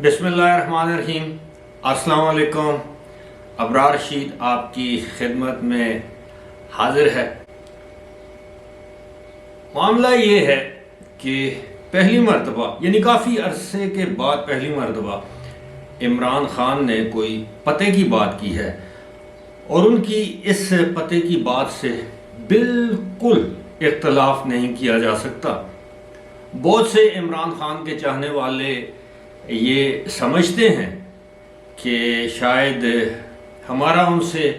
بسم اللہ الرحمن الرحیم۔ السلام علیکم۔ ابرار رشید آپ کی خدمت میں حاضر ہے۔ معاملہ یہ ہے کہ پہلی مرتبہ یعنی کافی عرصے کے بعد پہلی مرتبہ عمران خان نے کوئی پتے کی بات کی ہے، اور ان کی اس پتے کی بات سے بالکل اختلاف نہیں کیا جا سکتا۔ بہت سے عمران خان کے چاہنے والے یہ سمجھتے ہیں کہ شاید ہمارا ان سے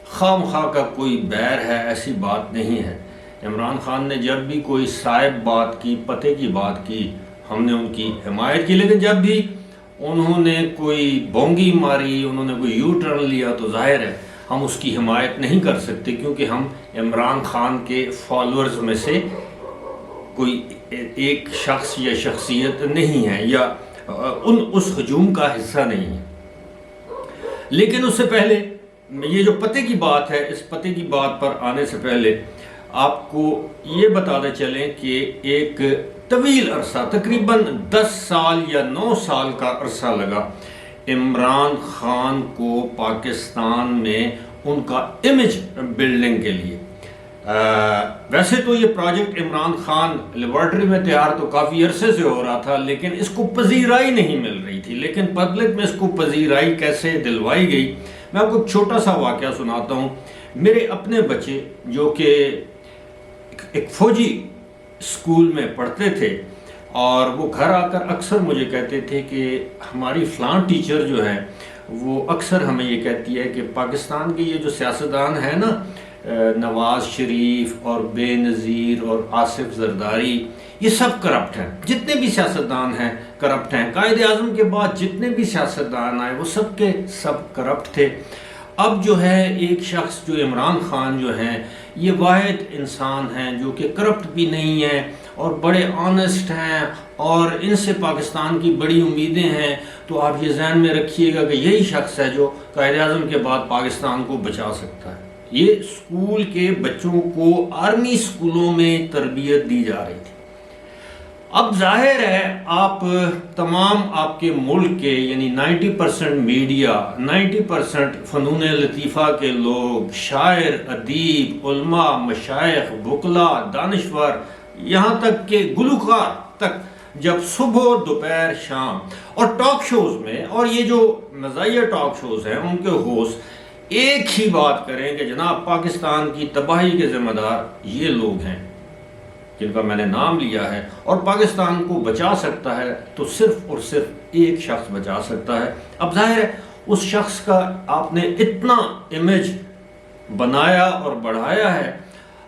خام خواہ کا کوئی بیر ہے، ایسی بات نہیں ہے۔ عمران خان نے جب بھی کوئی صائب بات کی، پتے کی بات کی، ہم نے ان کی حمایت کی، لیکن جب بھی انہوں نے کوئی بونگی ماری، انہوں نے کوئی یو ٹرن لیا، تو ظاہر ہے ہم اس کی حمایت نہیں کر سکتے، کیونکہ ہم عمران خان کے فالورز میں سے کوئی ایک شخص یا شخصیت نہیں ہے، یا اس ہجوم کا حصہ نہیں ہے۔ لیکن اس سے پہلے یہ جو پتے کی بات ہے، اس پتے کی بات پر آنے سے پہلے آپ کو یہ بتاتے چلیں کہ ایک طویل عرصہ، تقریباً 10 سال یا 9 سال کا عرصہ لگا عمران خان کو پاکستان میں ان کا امیج بلڈنگ کے لیے۔ ویسے تو یہ پروجیکٹ عمران خان لیبارٹری میں تیار تو کافی عرصے سے ہو رہا تھا، لیکن اس کو پذیرائی نہیں مل رہی تھی۔ لیکن پبلک میں اس کو پذیرائی کیسے دلوائی گئی، میں آپ کو ایک چھوٹا سا واقعہ سناتا ہوں۔ میرے اپنے بچے جو کہ ایک فوجی اسکول میں پڑھتے تھے، اور وہ گھر آ کر اکثر مجھے کہتے تھے کہ ہماری فلاں ٹیچر جو ہے وہ اکثر ہمیں یہ کہتی ہے کہ پاکستان کے یہ جو سیاستدان ہیں نا، نواز شریف اور بے نظیر اور آصف زرداری، یہ سب کرپٹ ہیں، جتنے بھی سیاستدان ہیں کرپٹ ہیں۔ قائد اعظم کے بعد جتنے بھی سیاستدان آئے وہ سب کے سب کرپٹ تھے۔ اب جو ہے ایک شخص جو عمران خان جو ہیں، یہ واحد انسان ہیں جو کہ کرپٹ بھی نہیں ہیں اور بڑے آنیسٹ ہیں، اور ان سے پاکستان کی بڑی امیدیں ہیں۔ تو آپ یہ ذہن میں رکھیے گا کہ یہی شخص ہے جو قائد اعظم کے بعد پاکستان کو بچا سکتا ہے۔ یہ اسکول کے بچوں کو آرمی اسکولوں میں تربیت دی جا رہی تھی۔ اب ظاہر ہے آپ تمام آپ کے ملک کے یعنی 90% میڈیا، 90% فنون لطیفہ کے لوگ، شاعر، ادیب، علماء، مشائخ، وکلاء، دانشور، یہاں تک کہ گلوکار تک، جب صبح، دوپہر، شام اور ٹاک شوز میں، اور یہ جو مزاحیہ ٹاک شوز ہیں ان کے ہوسٹ ایک ہی بات کریں کہ جناب پاکستان کی تباہی کے ذمہ دار یہ لوگ ہیں جن کا میں نے نام لیا ہے، اور پاکستان کو بچا سکتا ہے تو صرف اور صرف ایک شخص بچا سکتا ہے۔ اب ظاہر ہے اس شخص کا آپ نے اتنا امیج بنایا اور بڑھایا ہے،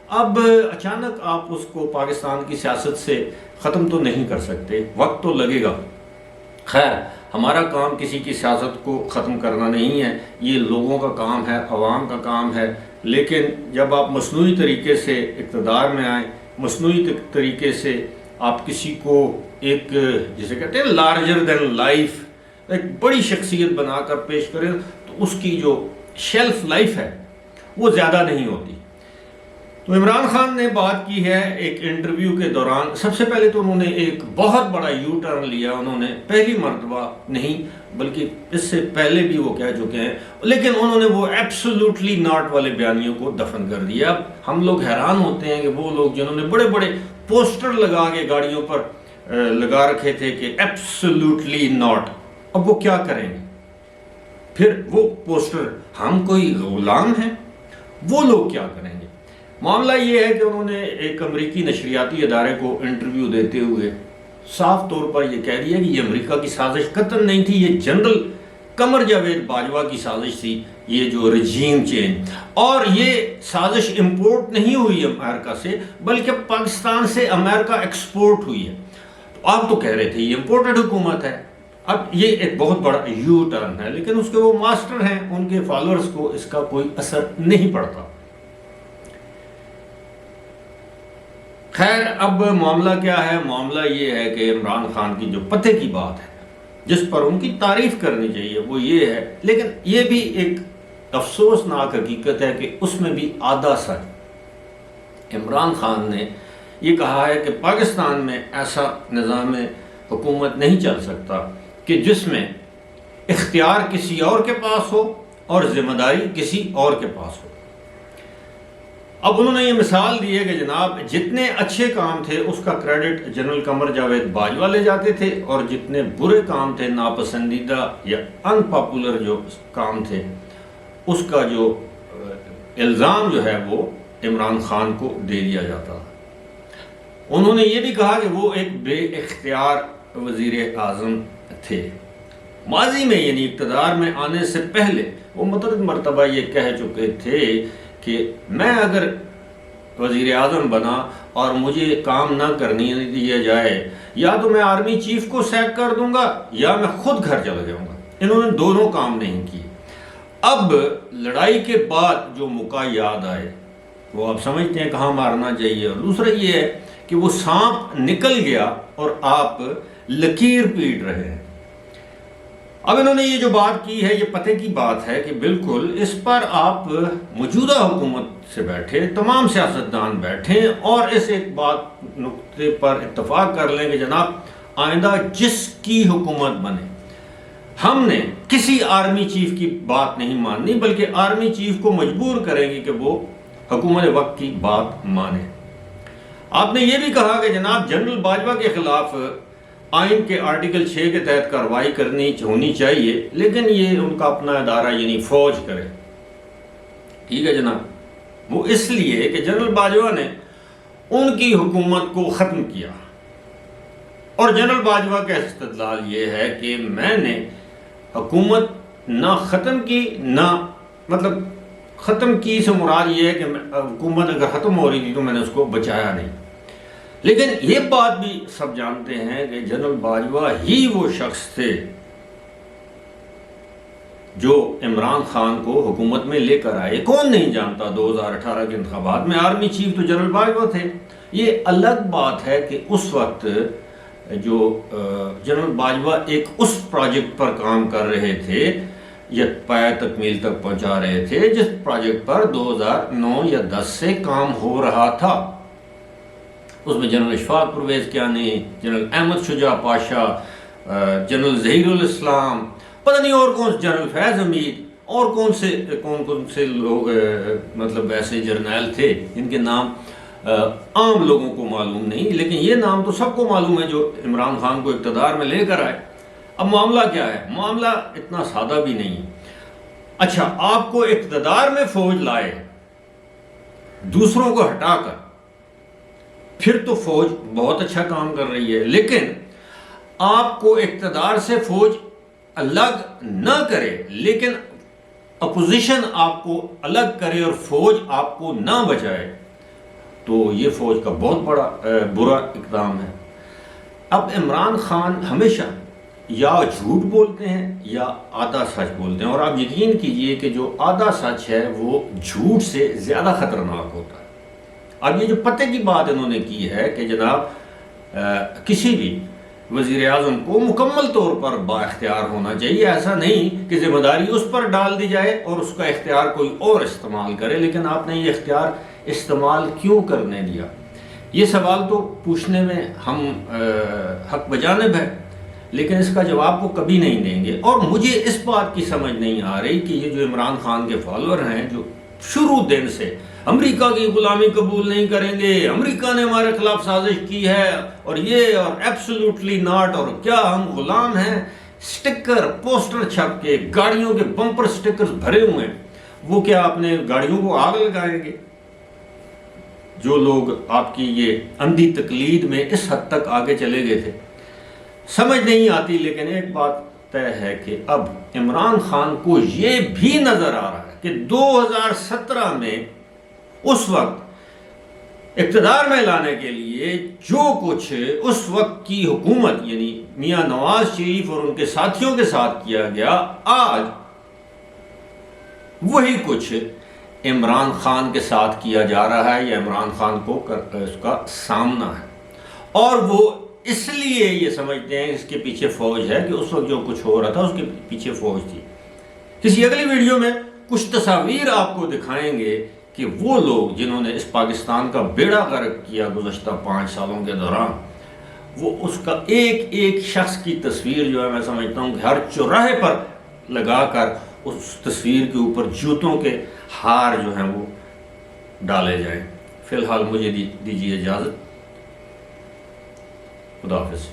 اب اچانک آپ اس کو پاکستان کی سیاست سے ختم تو نہیں کر سکتے، وقت تو لگے گا۔ خیر، ہمارا کام کسی کی سیاست کو ختم کرنا نہیں ہے، یہ لوگوں کا کام ہے، عوام کا کام ہے۔ لیکن جب آپ مصنوعی طریقے سے اقتدار میں آئیں، مصنوعی طریقے سے آپ کسی کو ایک جسے کہتے ہیں لارجر دین لائف، ایک بڑی شخصیت بنا کر پیش کریں، تو اس کی جو شیلف لائف ہے وہ زیادہ نہیں ہوتی۔ تو عمران خان نے بات کی ہے ایک انٹرویو کے دوران۔ سب سے پہلے تو انہوں نے ایک بہت بڑا یو ٹرن لیا، انہوں نے پہلی مرتبہ نہیں بلکہ اس سے پہلے بھی وہ کہہ چکے ہیں، لیکن انہوں نے وہ ایبسولوٹلی ناٹ والے بیانیوں کو دفن کر دیا۔ اب ہم لوگ حیران ہوتے ہیں کہ وہ لوگ جنہوں نے بڑے بڑے پوسٹر لگا کے گاڑیوں پر لگا رکھے تھے کہ ایبسولوٹلی ناٹ، اب وہ کیا کریں گے؟ پھر وہ پوسٹر، ہم کوئی غلام ہیں؟ وہ لوگ کیا کریں گے؟ معاملہ یہ ہے کہ انہوں نے ایک امریکی نشریاتی ادارے کو انٹرویو دیتے ہوئے صاف طور پر یہ کہہ دیا کہ یہ امریکہ کی سازش قطعاً نہیں تھی، یہ جنرل قمر جاوید باجوہ کی سازش تھی، یہ جو رجیم چینج، اور یہ سازش امپورٹ نہیں ہوئی امریکہ سے بلکہ پاکستان سے امریکہ ایکسپورٹ ہوئی ہے۔ تو آپ تو کہہ رہے تھے یہ امپورٹڈ حکومت ہے۔ اب یہ ایک بہت بڑا یو ٹرن ہے، لیکن اس کے وہ ماسٹر ہیں، ان کے فالورز کو اس کا کوئی اثر نہیں پڑتا۔ خیر، اب معاملہ کیا ہے؟ معاملہ یہ ہے کہ عمران خان کی جو پتے کی بات ہے، جس پر ان کی تعریف کرنی چاہیے، وہ یہ ہے، لیکن یہ بھی ایک افسوسناک حقیقت ہے کہ اس میں بھی آدھا سچ۔ عمران خان نے یہ کہا ہے کہ پاکستان میں ایسا نظام حکومت نہیں چل سکتا کہ جس میں اختیار کسی اور کے پاس ہو اور ذمہ داری کسی اور کے پاس ہو۔ اب انہوں نے یہ مثال دی ہے کہ جناب جتنے اچھے کام تھے اس کا کریڈٹ جنرل قمر جاوید باجوہ لے جاتے تھے، اور جتنے برے کام تھے، ناپسندیدہ یا ان پاپولر جو کام تھے، اس کا جو الزام جو ہے وہ عمران خان کو دے دیا جاتا۔ انہوں نے یہ بھی کہا کہ وہ ایک بے اختیار وزیر اعظم تھے۔ ماضی میں یعنی اقتدار میں آنے سے پہلے وہ متعدد مرتبہ یہ کہہ چکے تھے کہ میں اگر وزیر اعظم بنا اور مجھے کام نہ کرنے دیا جائے، یا تو میں آرمی چیف کو سیک کر دوں گا یا میں خود گھر چلا جاؤں گا۔ انہوں نے دونوں کام نہیں کیے۔ اب لڑائی کے بعد جو موقع یاد آئے وہ آپ سمجھتے ہیں کہاں مارنا چاہیے، اور دوسرا یہ ہے کہ وہ سانپ نکل گیا اور آپ لکیر پیٹ رہے ہیں۔ اب انہوں نے یہ جو بات کی ہے یہ پتے کی بات ہے کہ بالکل اس پر آپ موجودہ حکومت سے بیٹھے، تمام سیاستدان بیٹھیں اور اس ایک بات نقطے پر اتفاق کر لیں کہ جناب آئندہ جس کی حکومت بنے، ہم نے کسی آرمی چیف کی بات نہیں ماننی، بلکہ آرمی چیف کو مجبور کریں گے کہ وہ حکومت وقت کی بات مانے۔ آپ نے یہ بھی کہا کہ جناب جنرل باجوہ کے خلاف آئین کے آرٹیکل 6 کے تحت کارروائی کرنی ہونی چاہیے، لیکن یہ ان کا اپنا ادارہ یعنی فوج کرے۔ ٹھیک ہے جناب، وہ اس لیے کہ جنرل باجوہ نے ان کی حکومت کو ختم کیا، اور جنرل باجوہ کا استدلال یہ ہے کہ میں نے حکومت نہ ختم کی، نہ مطلب ختم کی سے مراد یہ ہے کہ حکومت اگر ختم ہو رہی تھی تو میں نے اس کو بچایا نہیں۔ لیکن یہ بات بھی سب جانتے ہیں کہ جنرل باجوہ ہی وہ شخص تھے جو عمران خان کو حکومت میں لے کر آئے۔ کون نہیں جانتا 2018 کے انتخابات میں آرمی چیف تو جنرل باجوہ تھے۔ یہ الگ بات ہے کہ اس وقت جو جنرل باجوہ ایک اس پروجیکٹ پر کام کر رہے تھے یا پایہ تکمیل تک پہنچا رہے تھے جس پروجیکٹ پر 2009 یا 10 سے کام ہو رہا تھا۔ اس میں جنرل اشفاق پرویز کیانی، جنرل احمد شجاع پاشا، جنرل ظہیر الاسلام، پتہ نہیں اور کون، جنرل فیض حمید، اور کون سے لوگ مطلب ایسے جرنیل تھے جن کے نام عام لوگوں کو معلوم نہیں، لیکن یہ نام تو سب کو معلوم ہے جو عمران خان کو اقتدار میں لے کر آئے۔ اب معاملہ کیا ہے؟ معاملہ اتنا سادہ بھی نہیں ہے۔ اچھا، آپ کو اقتدار میں فوج لائے دوسروں کو ہٹا کر، پھر تو فوج بہت اچھا کام کر رہی ہے، لیکن آپ کو اقتدار سے فوج الگ نہ کرے لیکن اپوزیشن آپ کو الگ کرے اور فوج آپ کو نہ بچائے، تو یہ فوج کا بہت بڑا برا اقدام ہے۔ اب عمران خان ہمیشہ یا جھوٹ بولتے ہیں یا آدھا سچ بولتے ہیں، اور آپ یقین کیجئے کہ جو آدھا سچ ہے وہ جھوٹ سے زیادہ خطرناک ہوتا ہے۔ اب یہ جو پتے کی بات انہوں نے کی ہے کہ جناب کسی بھی وزیر اعظم کو مکمل طور پر با اختیار ہونا چاہیے، ایسا نہیں کہ ذمہ داری اس پر ڈال دی جائے اور اس کا اختیار کوئی اور استعمال کرے، لیکن آپ نے یہ اختیار استعمال کیوں کرنے دیا؟ یہ سوال تو پوچھنے میں ہم حق بجانب ہے، لیکن اس کا جواب وہ کبھی نہیں دیں گے۔ اور مجھے اس بات کی سمجھ نہیں آ رہی کہ یہ جو عمران خان کے فالوور ہیں جو شروع دن سے امریکہ کی غلامی قبول نہیں کریں گے، امریکہ نے ہمارے خلاف سازش کی ہے اور یہ اور ایبسولوٹلی ناٹ، اور کیا ہم غلام ہیں، سٹکر پوسٹر چھپ کے گاڑیوں کے بمپر سٹکرز بھرے ہوئے ہیں، وہ کیا اپنے گاڑیوں کو آگ لگائیں گے؟ جو لوگ آپ کی یہ اندھی تقلید میں اس حد تک آگے چلے گئے تھے، سمجھ نہیں آتی۔ لیکن ایک بات طے ہے کہ اب عمران خان کو یہ بھی نظر آ رہا ہے کہ 2017 میں اس وقت اقتدار میں لانے کے لیے جو کچھ اس وقت کی حکومت یعنی میاں نواز شریف اور ان کے ساتھیوں کے ساتھ کیا گیا، آج وہی کچھ عمران خان کے ساتھ کیا جا رہا ہے یا عمران خان کو اس کا سامنا ہے، اور وہ اس لیے یہ سمجھتے ہیں اس کے پیچھے فوج ہے کہ اس وقت جو کچھ ہو رہا تھا اس کے پیچھے فوج تھی۔ کسی اگلی ویڈیو میں کچھ تصاویر آپ کو دکھائیں گے کہ وہ لوگ جنہوں نے اس پاکستان کا بیڑا غرق کیا گزشتہ 5 سالوں کے دوران، وہ اس کا ایک ایک شخص کی تصویر جو ہے میں سمجھتا ہوں کہ ہر چوراہے پر لگا کر اس تصویر کے اوپر جوتوں کے ہار جو ہیں وہ ڈالے جائیں۔ فی الحال مجھے دیجیے اجازت، خدا حافظ۔